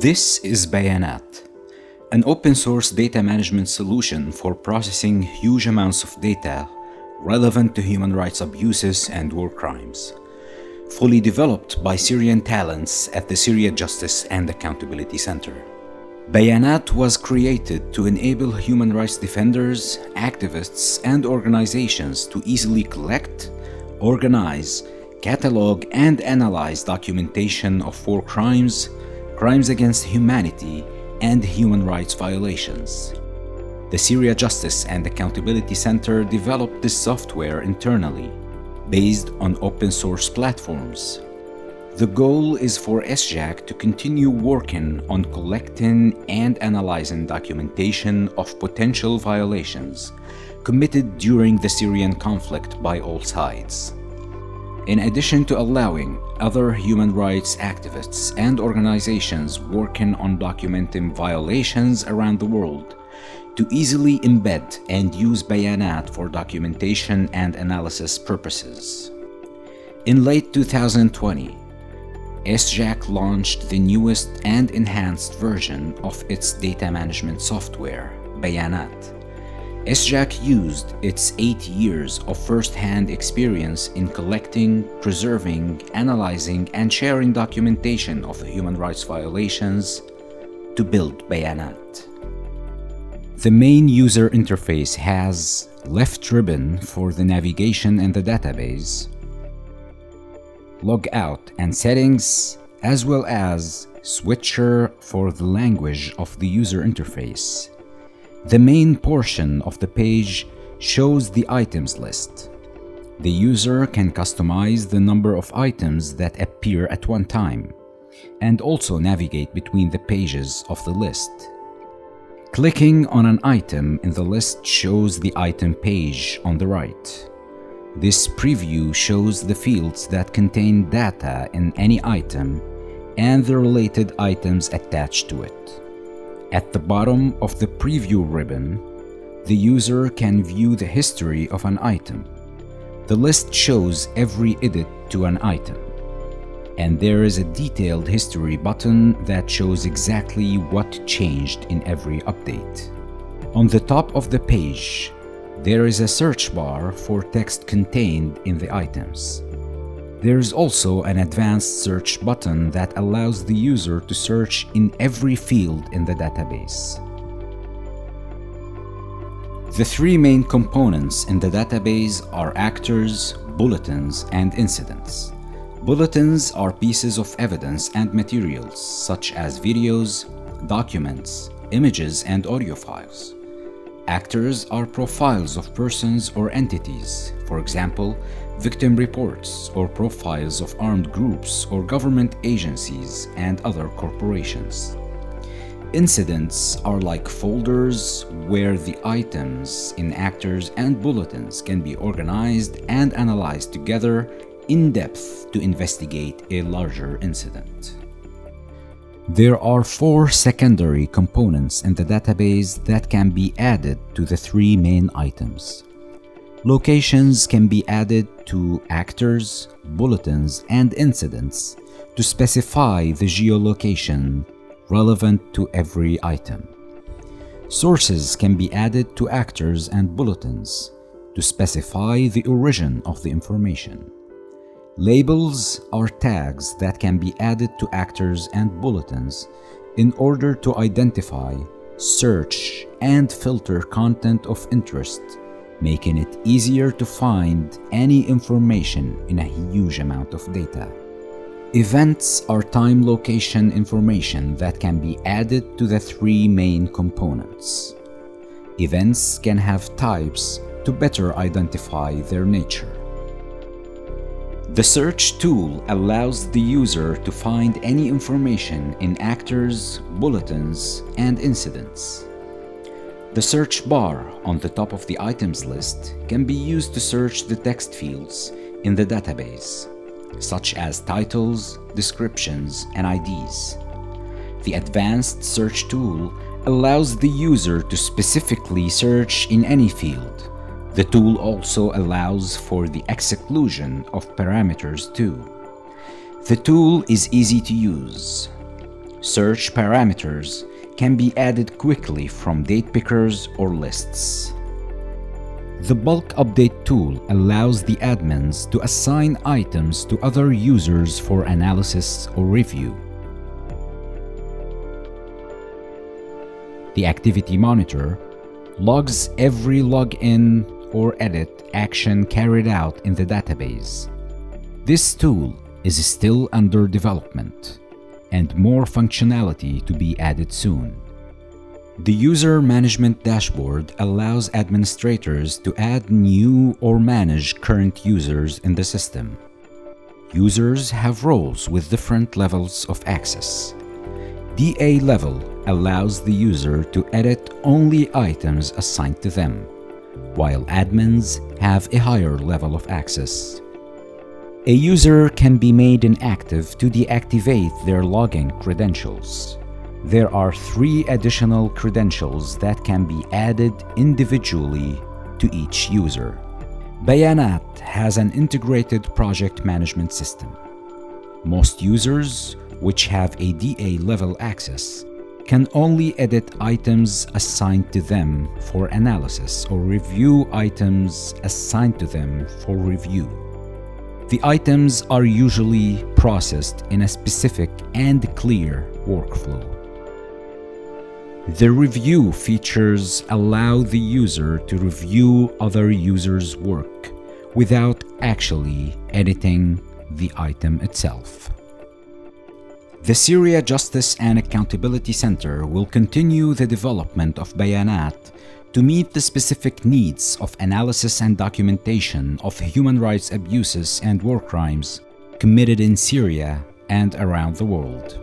This is Bayanat, an open-source data management solution for processing huge amounts of data relevant to human rights abuses and war crimes, fully developed by Syrian talents at the Syria Justice and Accountability Center. Bayanat was created to enable human rights defenders, activists, and organizations to easily collect, organize, catalog, and analyze documentation of war crimes, crimes against humanity, and human rights violations. The Syria Justice and Accountability Center developed this software internally, based on open-source platforms. The goal is for SJAC to continue working on collecting and analyzing documentation of potential violations committed during the Syrian conflict by all sides. In addition to allowing other human rights activists and organizations working on documenting violations around the world to easily embed and use Bayanat for documentation and analysis purposes. In late 2020, SJAC launched the newest and enhanced version of its data management software, Bayanat. SJAC used its 8 years of first-hand experience in collecting, preserving, analyzing, and sharing documentation of human rights violations to build Bayanat. The main user interface has left ribbon for the navigation in the database, logout and settings, as well as switcher for the language of the user interface. The main portion of the page shows the items list. The user can customize the number of items that appear at one time, and also navigate between the pages of the list. Clicking on an item in the list shows the item page on the right. This preview shows the fields that contain data in any item and the related items attached to it. At the bottom of the preview ribbon, the user can view the history of an item. The list shows every edit to an item, and there is a detailed history button that shows exactly what changed in every update. On the top of the page, there is a search bar for text contained in the items. There is also an advanced search button that allows the user to search in every field in the database. The three main components in the database are actors, bulletins, and incidents. Bulletins are pieces of evidence and materials such as videos, documents, images, and audio files. Actors are profiles of persons or entities, for example, victim reports or profiles of armed groups or government agencies and other corporations. Incidents are like folders where the items in actors and bulletins can be organized and analyzed together in depth to investigate a larger incident. There are 4 secondary components in the database that can be added to the 3 main items. Locations can be added to actors, bulletins, and incidents to specify the geolocation relevant to every item. Sources can be added to actors and bulletins to specify the origin of the information. Labels are tags that can be added to actors and bulletins in order to identify, search, and filter content of interest, making it easier to find any information in a huge amount of data. Events are time-location information that can be added to the 3 main components. Events can have types to better identify their nature. The search tool allows the user to find any information in actors, bulletins, and incidents. The search bar on the top of the items list can be used to search the text fields in the database, such as titles, descriptions, and IDs. The advanced search tool allows the user to specifically search in any field. The tool also allows for the exclusion of parameters too. The tool is easy to use. Search parameters can be added quickly from date pickers or lists. The bulk update tool allows the admins to assign items to other users for analysis or review. The activity monitor logs every login or edit action carried out in the database. This tool is still under development, and more functionality to be added soon. The User Management Dashboard allows administrators to add new or manage current users in the system. Users have roles with different levels of access. DA level allows the user to edit only items assigned to them, while admins have a higher level of access. A user can be made inactive to deactivate their login credentials. There are 3 additional credentials that can be added individually to each user. Bayanat has an integrated project management system. Most users, which have a DA level access, can only edit items assigned to them for analysis or review items assigned to them for review. The items are usually processed in a specific and clear workflow. The review features allow the user to review other users' work without actually editing the item itself. The Syria Justice and Accountability Center will continue the development of Bayanat to meet the specific needs of analysis and documentation of human rights abuses and war crimes committed in Syria and around the world.